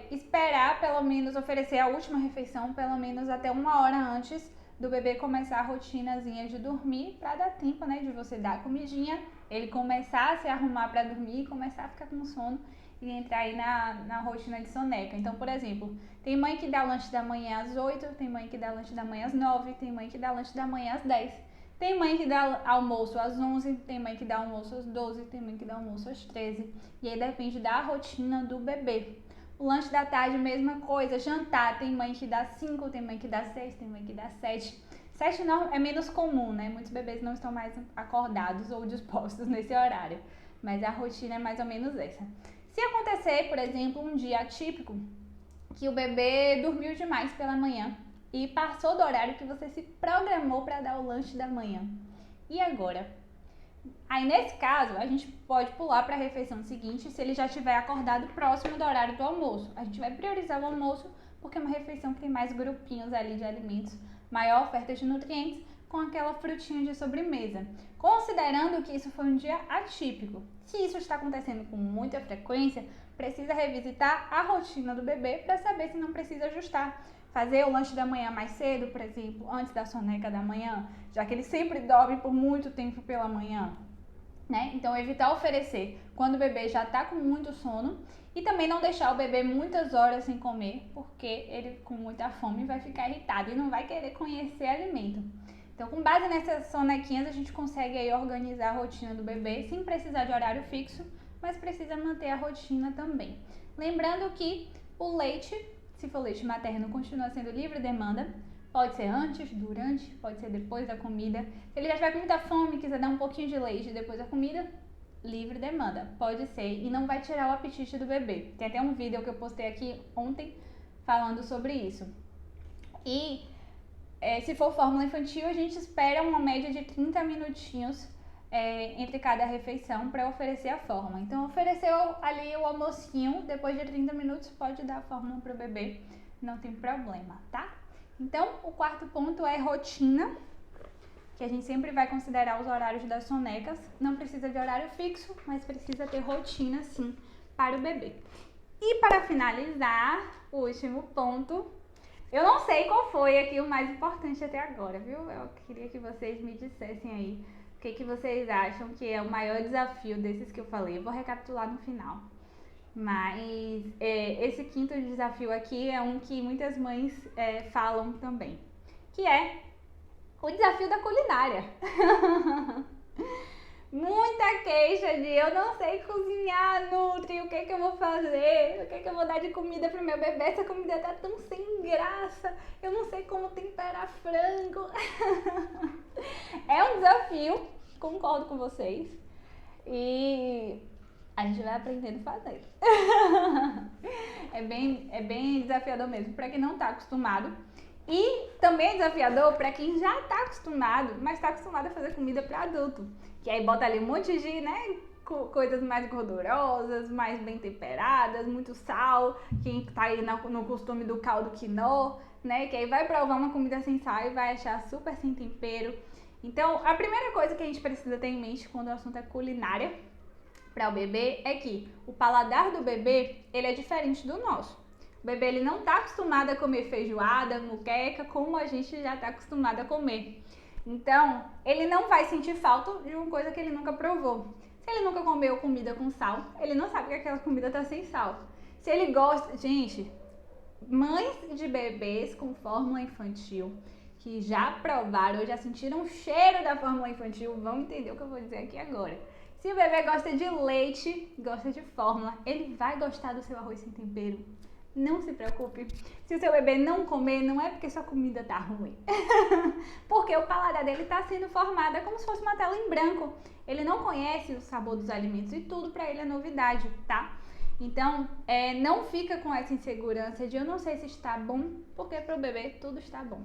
esperar pelo menos oferecer a última refeição pelo menos até 1 hora antes do bebê começar a rotinazinha de dormir, para dar tempo, né, de você dar a comidinha, ele começar a se arrumar para dormir, começar a ficar com sono e entrar aí na rotina de soneca. Então, por exemplo, tem mãe que dá lanche da manhã às 8, tem mãe que dá lanche da manhã às 9, tem mãe que dá lanche da manhã às 10. Tem mãe que dá almoço às 11, tem mãe que dá almoço às 12, tem mãe que dá almoço às 13. E aí depende da rotina do bebê. O lanche da tarde, mesma coisa. Jantar, tem mãe que dá 5, tem mãe que dá 6, tem mãe que dá 7. 7 não, é menos comum, né? Muitos bebês não estão mais acordados ou dispostos nesse horário. Mas a rotina é mais ou menos essa. Se acontecer, por exemplo, um dia atípico, que o bebê dormiu demais pela manhã e passou do horário que você se programou para dar o lanche da manhã. E agora? Aí, nesse caso, a gente pode pular para a refeição seguinte se ele já estiver acordado próximo do horário do almoço. A gente vai priorizar o almoço porque é uma refeição que tem mais grupinhos ali de alimentos, maior oferta de nutrientes, com aquela frutinha de sobremesa. Considerando que isso foi um dia atípico. Se isso está acontecendo com muita frequência, precisa revisitar a rotina do bebê para saber se não precisa ajustar. Fazer o lanche da manhã mais cedo, por exemplo, antes da soneca da manhã, já que ele sempre dorme por muito tempo pela manhã, né? Então, evitar oferecer quando o bebê já está com muito sono e também não deixar o bebê muitas horas sem comer, porque ele com muita fome vai ficar irritado e não vai querer conhecer alimento. Então, com base nessas sonequinhas, a gente consegue aí organizar a rotina do bebê sem precisar de horário fixo, mas precisa manter a rotina também. Lembrando que o leite, se for leite materno, continua sendo livre demanda. Pode ser antes, durante, pode ser depois da comida. Se ele já estiver com muita fome e quiser dar um pouquinho de leite depois da comida, livre demanda. Pode ser e não vai tirar o apetite do bebê. Tem até um vídeo que eu postei aqui ontem falando sobre isso. E se for fórmula infantil, a gente espera uma média de 30 minutinhos entre cada refeição para oferecer a fórmula. Então, ofereceu ali o almocinho, depois de 30 minutos pode dar a fórmula para o bebê, não tem problema, tá? Então, o quarto ponto é rotina, que a gente sempre vai considerar os horários das sonecas. Não precisa de horário fixo, mas precisa ter rotina, sim, para o bebê. E para finalizar, o último ponto, eu não sei qual foi aqui o mais importante até agora, viu? Eu queria que vocês me dissessem aí o que vocês acham que é o maior desafio desses que eu falei. Eu vou recapitular no final. Mas esse quinto desafio aqui é um que muitas mães falam também, que é o desafio da culinária. Muita queixa de eu não sei cozinhar, Nutri, o que eu vou fazer, o que eu vou dar de comida pro meu bebê, essa comida tá tão sem graça, eu não sei como temperar frango. É um desafio, concordo com vocês, e a gente vai aprendendo fazendo. É bem desafiador mesmo, pra quem não tá acostumado. E também é desafiador para quem já está acostumado, mas está acostumado a fazer comida para adulto. Que aí bota ali um monte de, né, coisas mais gordurosas, mais bem temperadas, muito sal. Quem tá aí no costume do caldo quinô, né, que aí vai provar uma comida sem sal e vai achar super sem tempero. Então, a primeira coisa que a gente precisa ter em mente quando o assunto é culinária para o bebê é que o paladar do bebê, ele é diferente do nosso. O bebê ele não está acostumado a comer feijoada, muqueca, como a gente já está acostumado a comer. Então, ele não vai sentir falta de uma coisa que ele nunca provou. Se ele nunca comeu comida com sal, ele não sabe que aquela comida está sem sal. Se ele gosta... Gente, mães de bebês com fórmula infantil que já provaram ou já sentiram o cheiro da fórmula infantil vão entender o que eu vou dizer aqui agora. Se o bebê gosta de leite, gosta de fórmula, ele vai gostar do seu arroz sem tempero. Não se preocupe, se o seu bebê não comer, não é porque sua comida tá ruim. Porque o paladar dele tá sendo formado, é como se fosse uma tela em branco. Ele não conhece o sabor dos alimentos e tudo pra ele é novidade, tá? Então, não fica com essa insegurança de eu não sei se está bom, porque pro bebê tudo está bom.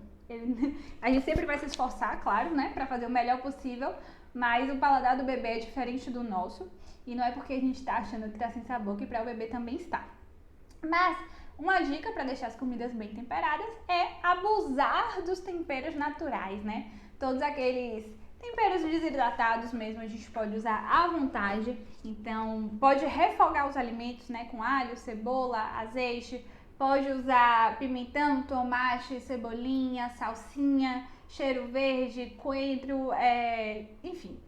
A gente sempre vai se esforçar, claro, né, pra fazer o melhor possível, mas o paladar do bebê é diferente do nosso. E não é porque a gente tá achando que tá sem sabor que pra o bebê também está. Mas uma dica para deixar as comidas bem temperadas é abusar dos temperos naturais, né? Todos aqueles temperos desidratados mesmo a gente pode usar à vontade. Então, pode refogar os alimentos, né, com alho, cebola, azeite. Pode usar pimentão, tomate, cebolinha, salsinha, cheiro verde, coentro, enfim.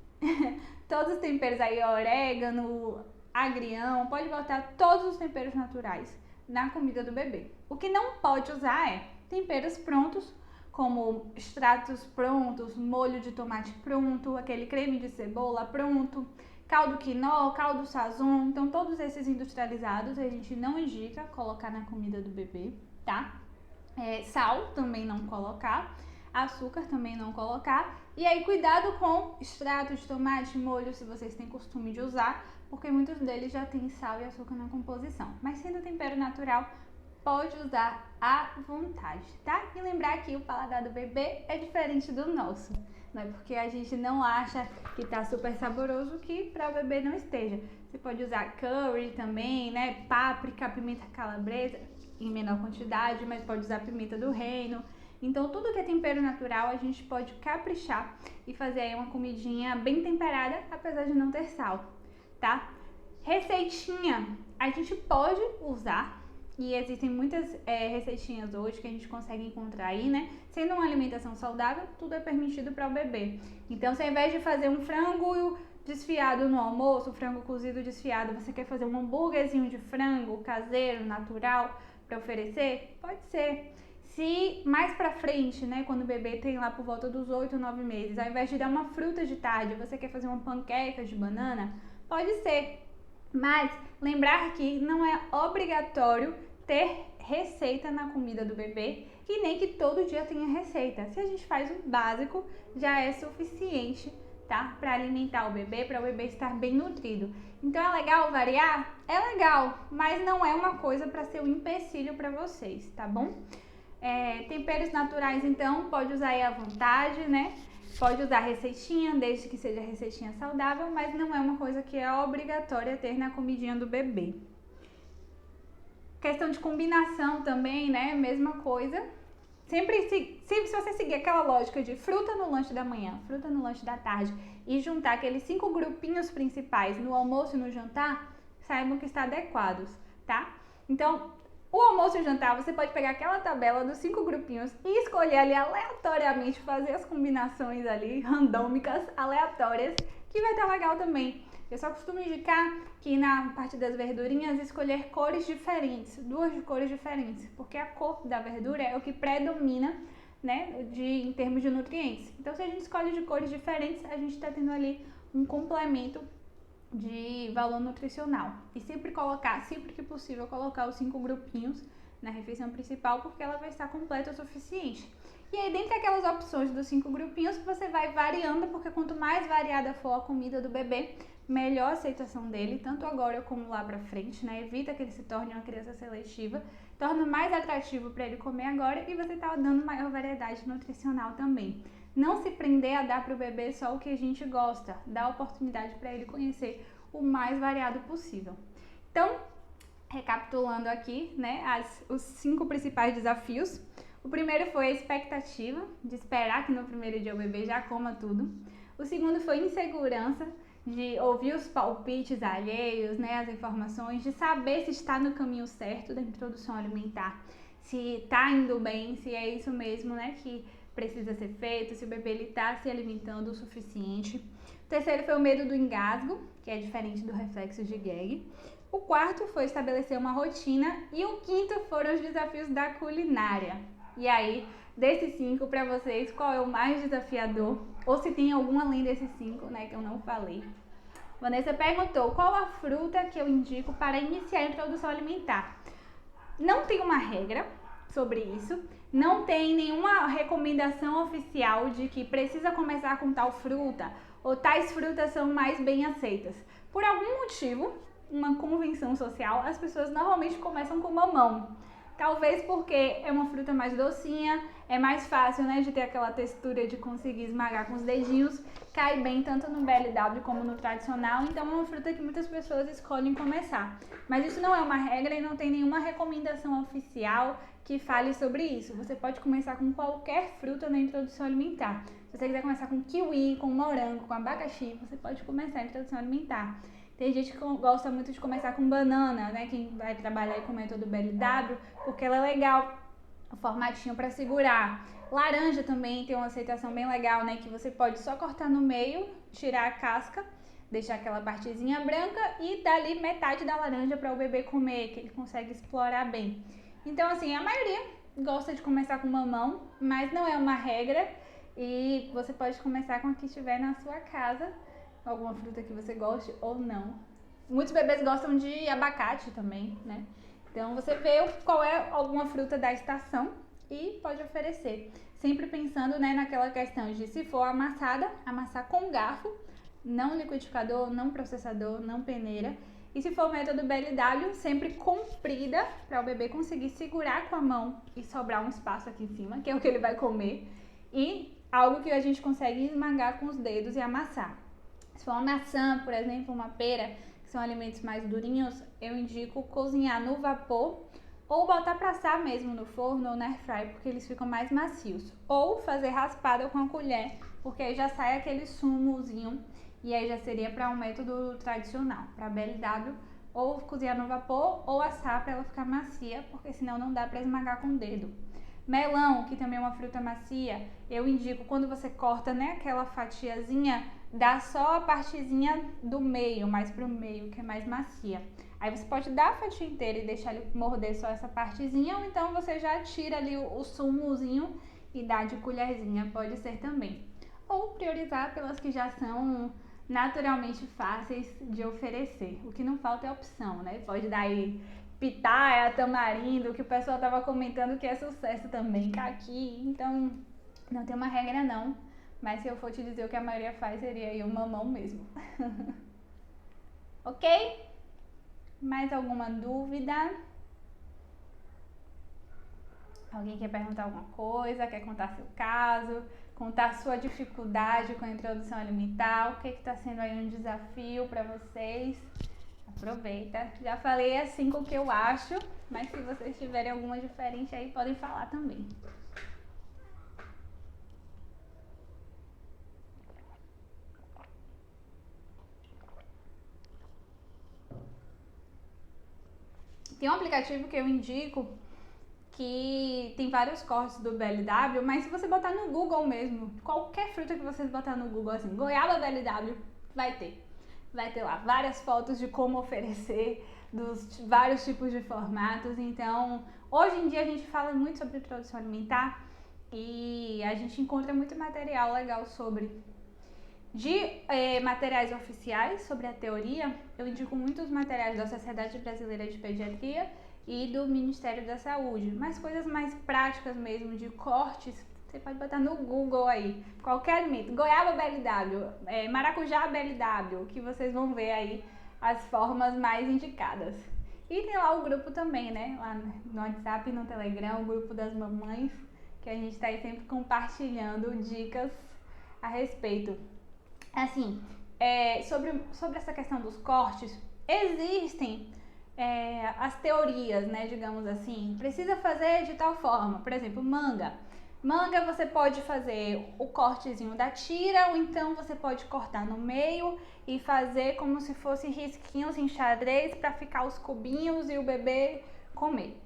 Todos os temperos aí, orégano, agrião, pode botar todos os temperos naturais na comida do bebê. O que não pode usar é temperos prontos, como extratos prontos, molho de tomate pronto, aquele creme de cebola pronto, caldo quinó, caldo sazon. Então, todos esses industrializados a gente não indica colocar na comida do bebê, tá? Sal também não colocar, açúcar também não colocar. E aí, cuidado com extrato de tomate, molho, se vocês têm costume de usar, porque muitos deles já têm sal e açúcar na composição. Mas sendo tempero natural, pode usar à vontade, tá? E lembrar que o paladar do bebê é diferente do nosso. Não é porque a gente não acha que tá super saboroso que para o bebê não esteja. Você pode usar curry também, né? Páprica, pimenta calabresa em menor quantidade, mas pode usar pimenta do reino. Então, tudo que é tempero natural, a gente pode caprichar e fazer aí uma comidinha bem temperada, apesar de não ter sal, tá? Receitinha, a gente pode usar, e existem muitas receitinhas hoje que a gente consegue encontrar aí, né? Sendo uma alimentação saudável, tudo é permitido para o bebê. Então, se ao invés de fazer um frango desfiado no almoço, frango cozido desfiado, você quer fazer um hambúrguerzinho de frango caseiro, natural, para oferecer? Pode ser. Se mais pra frente, né, quando o bebê tem lá por volta dos 8, 9 meses, ao invés de dar uma fruta de tarde, você quer fazer uma panqueca de banana, pode ser. Mas lembrar que não é obrigatório ter receita na comida do bebê e nem que todo dia tenha receita. Se a gente faz o básico, já é suficiente, tá? Para alimentar o bebê, para o bebê estar bem nutrido. Então é legal variar? É legal, mas não é uma coisa para ser um empecilho para vocês, tá bom? Temperos naturais, então, pode usar aí à vontade, né? Pode usar receitinha, desde que seja receitinha saudável, mas não é uma coisa que é obrigatória ter na comidinha do bebê. Questão de combinação também, né? Mesma coisa. Sempre se você seguir aquela lógica de fruta no lanche da manhã, fruta no lanche da tarde e juntar aqueles 5 grupinhos principais no almoço e no jantar, saibam que está adequados, tá? Então, o almoço e o jantar, você pode pegar aquela tabela dos 5 grupinhos e escolher ali aleatoriamente, fazer as combinações ali, randômicas, aleatórias, que vai estar legal também. Eu só costumo indicar que na parte das verdurinhas escolher cores diferentes, 2 cores diferentes, porque a cor da verdura é o que predomina, né, em termos de nutrientes. Então, se a gente escolhe de cores diferentes, a gente está tendo ali um complemento de valor nutricional. E sempre que possível, colocar os 5 grupinhos na refeição principal, porque ela vai estar completa o suficiente. E aí, dentre aquelas opções dos 5 grupinhos, você vai variando, porque quanto mais variada for a comida do bebê, melhor a aceitação dele, tanto agora como lá pra frente, né? Evita que ele se torne uma criança seletiva, torna mais atrativo para ele comer agora e você tá dando maior variedade nutricional também. Não se prender a dar para o bebê só o que a gente gosta, dá oportunidade para ele conhecer o mais variado possível. Então, recapitulando aqui, né, os 5 principais desafios. O primeiro foi a expectativa, de esperar que no primeiro dia o bebê já coma tudo. O segundo foi insegurança, de ouvir os palpites alheios, né, as informações, de saber se está no caminho certo da introdução alimentar, se está indo bem, se é isso mesmo, né, que precisa ser feito, se o bebê está se alimentando o suficiente. O terceiro foi o medo do engasgo, que é diferente do reflexo de gag. O quarto foi estabelecer uma rotina e o quinto foram os desafios da culinária. E aí, desses 5 para vocês, qual é o mais desafiador? Ou se tem algum além desses 5, né, que eu não falei. Vanessa perguntou, qual a fruta que eu indico para iniciar a introdução alimentar? Não tem uma regra sobre isso, não tem nenhuma recomendação oficial de que precisa começar com tal fruta ou tais frutas são mais bem aceitas. Por algum motivo, uma convenção social, as pessoas normalmente começam com mamão. Talvez porque é uma fruta mais docinha, é mais fácil, né, de ter aquela textura de conseguir esmagar com os dedinhos, cai bem tanto no BLW como no tradicional, então é uma fruta que muitas pessoas escolhem começar. Mas isso não é uma regra e não tem nenhuma recomendação oficial que fale sobre isso. Você pode começar com qualquer fruta na introdução alimentar. Se você quiser começar com kiwi, com morango, com abacaxi, você pode começar a introdução alimentar. Tem gente que gosta muito de começar com banana, né? Quem vai trabalhar com o método BLW, porque ela é legal, o formatinho para segurar. Laranja também tem uma aceitação bem legal, né? Que você pode só cortar no meio, tirar a casca, deixar aquela partezinha branca e dar ali metade da laranja para o bebê comer, que ele consegue explorar bem. Então, assim, a maioria gosta de começar com mamão, mas não é uma regra e você pode começar com o que estiver na sua casa, alguma fruta que você goste ou não. Muitos bebês gostam de abacate também, né? Então você vê qual é alguma fruta da estação e pode oferecer. Sempre pensando, né, naquela questão de se for amassada, amassar com garfo, não liquidificador, não processador, não peneira. E se for o método BLW, sempre comprida, para o bebê conseguir segurar com a mão e sobrar um espaço aqui em cima, que é o que ele vai comer. E algo que a gente consegue esmagar com os dedos e amassar. Se for uma maçã, por exemplo, uma pera, que são alimentos mais durinhos, eu indico cozinhar no vapor ou botar para assar mesmo no forno ou na airfryer, porque eles ficam mais macios. Ou fazer raspada com a colher, porque aí já sai aquele sumozinho e aí já seria para um método tradicional, para BLW, ou cozinhar no vapor ou assar para ela ficar macia, porque senão não dá para esmagar com o dedo. Melão, que também é uma fruta macia, eu indico quando você corta, né, aquela fatiazinha, dá só a partezinha do meio, mais pro meio, que é mais macia. Aí você pode dar a fatia inteira e deixar ele morder só essa partezinha, ou então você já tira ali o sumozinho e dá de colherzinha, pode ser também. Ou priorizar pelas que já são naturalmente fáceis de oferecer. O que não falta é opção, né? Pode dar aí pitaia, tamarindo, que o pessoal tava comentando que é sucesso também, caqui. Então, não tem uma regra não. Mas se eu for te dizer o que a maioria faz, seria aí o mamão mesmo. Ok? Mais alguma dúvida? Alguém quer perguntar alguma coisa, quer contar seu caso, contar sua dificuldade com a introdução alimentar, o que está sendo aí um desafio para vocês? Aproveita. Já falei as 5 que eu acho, mas se vocês tiverem alguma diferente aí, podem falar também. Tem um aplicativo que eu indico que tem vários cortes do BLW, mas se você botar no Google mesmo, qualquer fruta que vocês botar no Google, assim, goiaba BLW, vai ter. Vai ter lá várias fotos de como oferecer, dos vários tipos de formatos. Então, hoje em dia a gente fala muito sobre introdução alimentar e a gente encontra muito material legal sobre. De materiais oficiais sobre a teoria, eu indico muitos materiais da Sociedade Brasileira de Pediatria e do Ministério da Saúde, mas coisas mais práticas mesmo, de cortes, você pode botar no Google aí, qualquer alimento, goiaba BLW, maracujá BLW, que vocês vão ver aí as formas mais indicadas. E tem lá o grupo também, né, lá no WhatsApp e no Telegram, o grupo das mamães, que a gente está aí sempre compartilhando dicas a respeito. Assim, sobre essa questão dos cortes, existem as teorias, né, digamos assim, precisa fazer de tal forma, por exemplo, manga. Manga você pode fazer o cortezinho da tira, ou então você pode cortar no meio e fazer como se fossem risquinhos em xadrez para ficar os cubinhos e o bebê comer.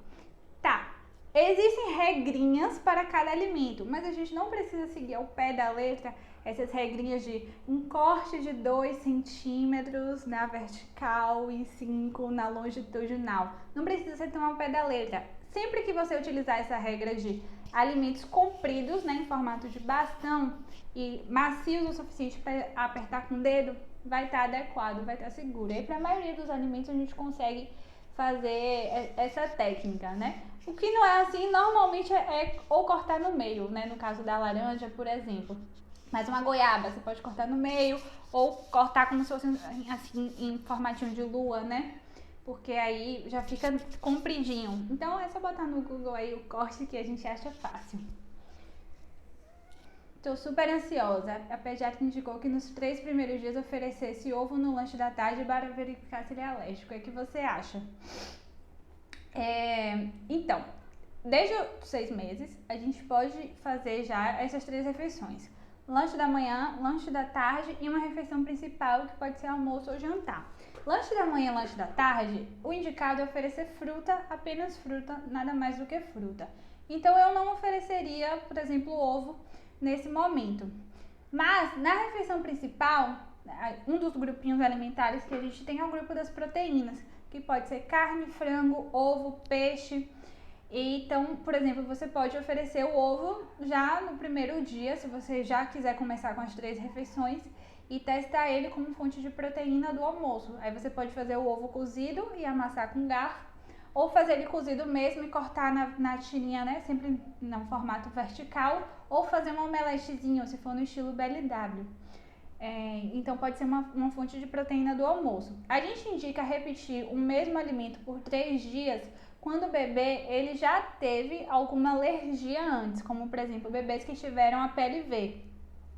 Tá, existem regrinhas para cada alimento, mas a gente não precisa seguir ao pé da letra essas regrinhas de um corte de 2 centímetros na vertical e 5 na longitudinal. Não precisa ser tão ao pé da letra. Sempre que você utilizar essa regra de alimentos compridos, né, em formato de bastão e macios o suficiente para apertar com o dedo, vai estar adequado, vai estar seguro. E para a maioria dos alimentos a gente consegue fazer essa técnica, né? O que não é assim, normalmente é ou cortar no meio, né? No caso da laranja, por exemplo. Mas uma goiaba, você pode cortar no meio ou cortar como se fosse assim, em formatinho de lua, né? Porque aí já fica compridinho. Então é só botar no Google aí o corte que a gente acha fácil. Tô super ansiosa. A pediatra indicou que nos 3 primeiros dias oferecesse ovo no lanche da tarde para verificar se ele é alérgico. O que você acha? Então, desde os 6 meses, a gente pode fazer já essas 3 refeições. Lanche da manhã, lanche da tarde e uma refeição principal que pode ser almoço ou jantar. Lanche da manhã e lanche da tarde, o indicado é oferecer fruta, apenas fruta, nada mais do que fruta. Então eu não ofereceria, por exemplo, ovo nesse momento. Mas na refeição principal, um dos grupinhos alimentares que a gente tem é o grupo das proteínas, que pode ser carne, frango, ovo, peixe. Então, por exemplo, você pode oferecer o ovo já no primeiro dia, se você já quiser começar com as 3 refeições, e testar ele como fonte de proteína do almoço. Aí você pode fazer o ovo cozido e amassar com garfo, ou fazer ele cozido mesmo e cortar na tirinha, né, sempre no formato vertical, ou fazer um omeletezinho, se for no estilo BLW. Então pode ser uma fonte de proteína do almoço. A gente indica repetir o mesmo alimento por 3 dias, quando o bebê ele já teve alguma alergia antes, como por exemplo bebês que tiveram a PLV.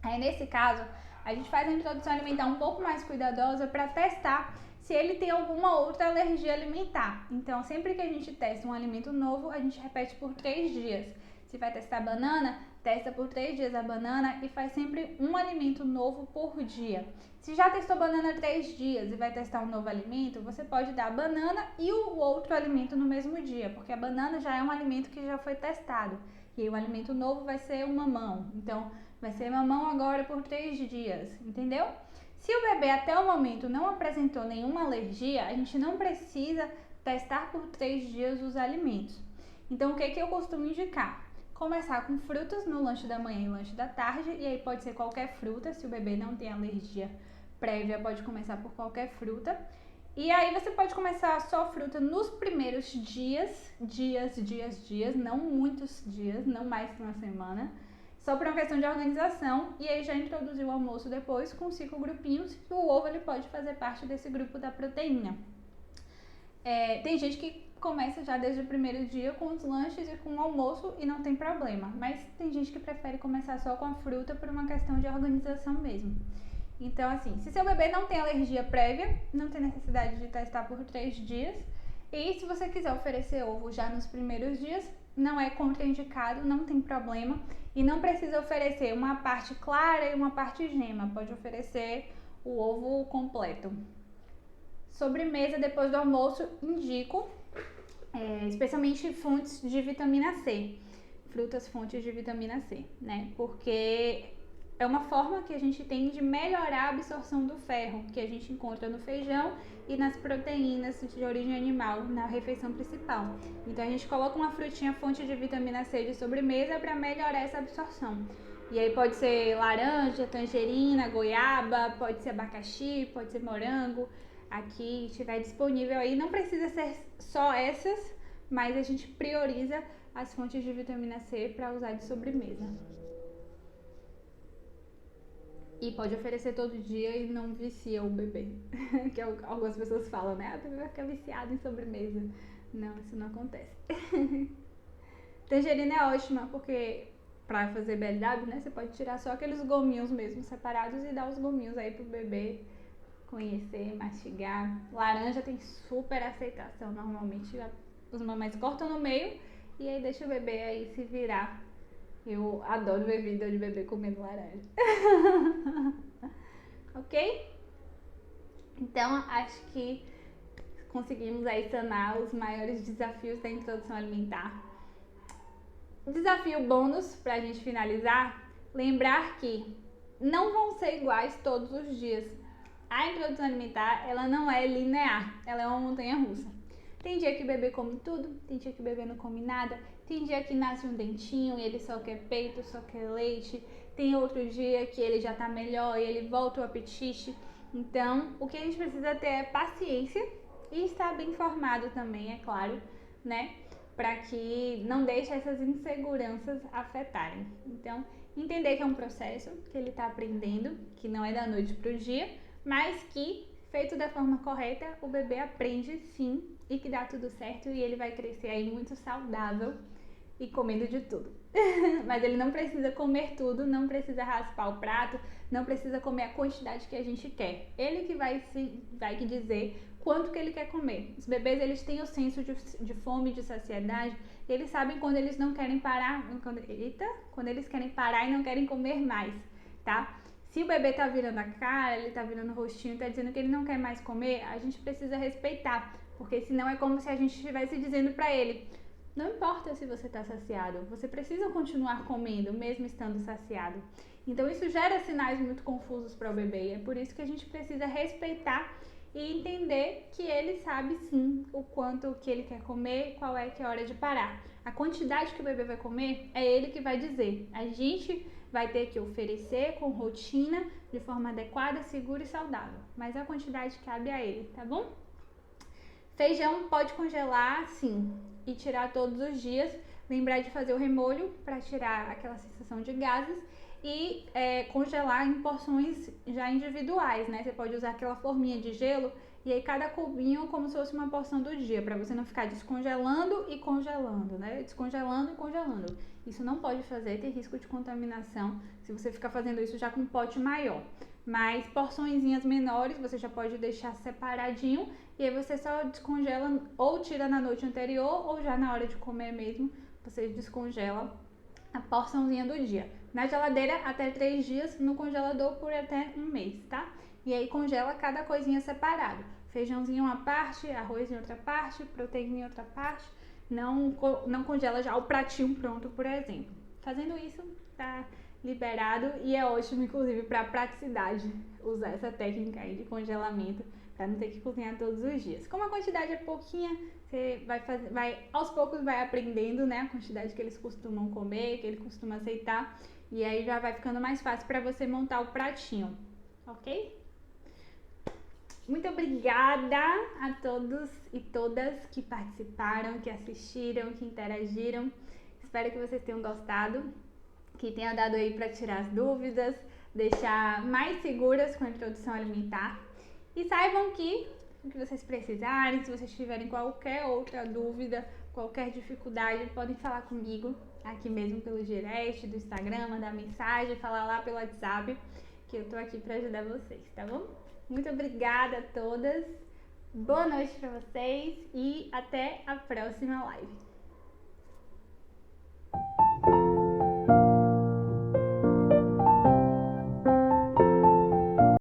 Aí nesse caso a gente faz a introdução alimentar um pouco mais cuidadosa para testar se ele tem alguma outra alergia alimentar. Então sempre que a gente testa um alimento novo, a gente repete por 3 dias. Se vai testar banana, testa por 3 dias a banana e faz sempre um alimento novo por dia. Se já testou banana 3 dias e vai testar um novo alimento, você pode dar a banana e o outro alimento no mesmo dia, porque a banana já é um alimento que já foi testado. E aí o alimento novo vai ser o mamão. Então, vai ser mamão agora por 3 dias, entendeu? Se o bebê até o momento não apresentou nenhuma alergia, a gente não precisa testar por 3 dias os alimentos. Então, o que eu costumo indicar? Começar com frutas no lanche da manhã e lanche da tarde, e aí pode ser qualquer fruta, se o bebê não tem alergia prévia, pode começar por qualquer fruta. E aí você pode começar só fruta nos primeiros dias, não muitos dias, não mais que uma semana, só por uma questão de organização, e aí já introduzir o almoço depois com 5 grupinhos, e o ovo ele pode fazer parte desse grupo da proteína. Tem gente que começa já desde o primeiro dia com os lanches e com o almoço e não tem problema. Mas tem gente que prefere começar só com a fruta por uma questão de organização mesmo. Então, assim, se seu bebê não tem alergia prévia, não tem necessidade de testar por 3 dias. E se você quiser oferecer ovo já nos primeiros dias, não é contraindicado, não tem problema. E não precisa oferecer uma parte clara e uma parte gema, pode oferecer o ovo completo. Sobremesa depois do almoço, indico, especialmente fontes de vitamina C, frutas fontes de vitamina C, né? Porque é uma forma que a gente tem de melhorar a absorção do ferro, que a gente encontra no feijão e nas proteínas de origem animal na refeição principal. Então a gente coloca uma frutinha fonte de vitamina C de sobremesa para melhorar essa absorção. E aí pode ser laranja, tangerina, goiaba, pode ser abacaxi, pode ser morango. Aqui estiver disponível aí, não precisa ser só essas, mas a gente prioriza as fontes de vitamina C para usar de sobremesa. E pode oferecer todo dia e não vicia o bebê. Que algumas pessoas falam, né? Ah, o bebê vai ficar viciado em sobremesa. Não, isso não acontece. Tangerina é ótima, porque pra fazer BLW, né? Você pode tirar só aqueles gominhos mesmo separados e dar os gominhos aí pro bebê conhecer, mastigar. Laranja tem super aceitação. Normalmente os mamães cortam no meio e aí deixa o bebê aí se virar. Eu adoro ver vídeo de bebê comendo laranja. Ok? Então, acho que conseguimos aí sanar os maiores desafios da introdução alimentar. Desafio bônus pra gente finalizar, lembrar que não vão ser iguais todos os dias. A introdução alimentar, ela não é linear, ela é uma montanha russa. Tem dia que o bebê come tudo, tem dia que o bebê não come nada, tem dia que nasce um dentinho e ele só quer peito, só quer leite, tem outro dia que ele já tá melhor e ele volta o apetite. Então, o que a gente precisa ter é paciência e estar bem informado também, é claro, né? Para que não deixe essas inseguranças afetarem. Então, entender que é um processo, que ele tá aprendendo, que não é da noite pro dia, mas que, feito da forma correta, o bebê aprende sim e que dá tudo certo e ele vai crescer aí muito saudável e comendo de tudo. Mas ele não precisa comer tudo, não precisa raspar o prato, não precisa comer a quantidade que a gente quer. Ele que vai dizer quanto que ele quer comer. Os bebês, eles têm o senso de fome, de saciedade, e eles sabem quando eles não querem parar, quando eles querem parar e não querem comer mais, tá? Se o bebê tá virando a cara, ele tá virando o rostinho, tá dizendo que ele não quer mais comer, a gente precisa respeitar, porque senão é como se a gente estivesse dizendo pra ele: não importa se você tá saciado, você precisa continuar comendo, mesmo estando saciado. Então isso gera sinais muito confusos para o bebê, e é por isso que a gente precisa respeitar e entender que ele sabe sim o quanto que ele quer comer, qual é que é a hora de parar. A quantidade que o bebê vai comer é ele que vai dizer. A gente vai ter que oferecer com rotina, de forma adequada, segura e saudável. Mas a quantidade cabe a ele, tá bom? Feijão pode congelar, sim, e tirar todos os dias. Lembrar de fazer o remolho para tirar aquela sensação de gases e congelar em porções já individuais, né? Você pode usar aquela forminha de gelo e aí cada cubinho como se fosse uma porção do dia, para você não ficar descongelando e congelando, né? Descongelando e congelando. Isso não pode fazer, tem risco de contaminação se você ficar fazendo isso já com um pote maior. Mas porçõezinhas menores você já pode deixar separadinho e aí você só descongela ou tira na noite anterior ou já na hora de comer mesmo, você descongela a porçãozinha do dia. Na geladeira até 3 dias, no congelador por até 1 mês, tá? E aí congela cada coisinha separado. Feijãozinho uma parte, arroz em outra parte, proteína em outra parte. Não congela já o pratinho pronto, por exemplo. Fazendo isso, tá liberado e é ótimo, inclusive, para praticidade usar essa técnica aí de congelamento, para não ter que cozinhar todos os dias. Como a quantidade é pouquinha, você aos poucos vai aprendendo, né, a quantidade que eles costumam comer, que ele costuma aceitar, e aí já vai ficando mais fácil para você montar o pratinho, ok? Muito obrigada a todos e todas que participaram, que assistiram, que interagiram. Espero que vocês tenham gostado, que tenha dado aí para tirar as dúvidas, deixar mais seguras com a introdução alimentar. E saibam que o que vocês precisarem. Se vocês tiverem qualquer outra dúvida, qualquer dificuldade, podem falar comigo aqui mesmo pelo direct do Instagram, mandar mensagem, falar lá pelo WhatsApp, que eu tô aqui para ajudar vocês, tá bom? Muito obrigada a todas, boa noite para vocês e até a próxima live.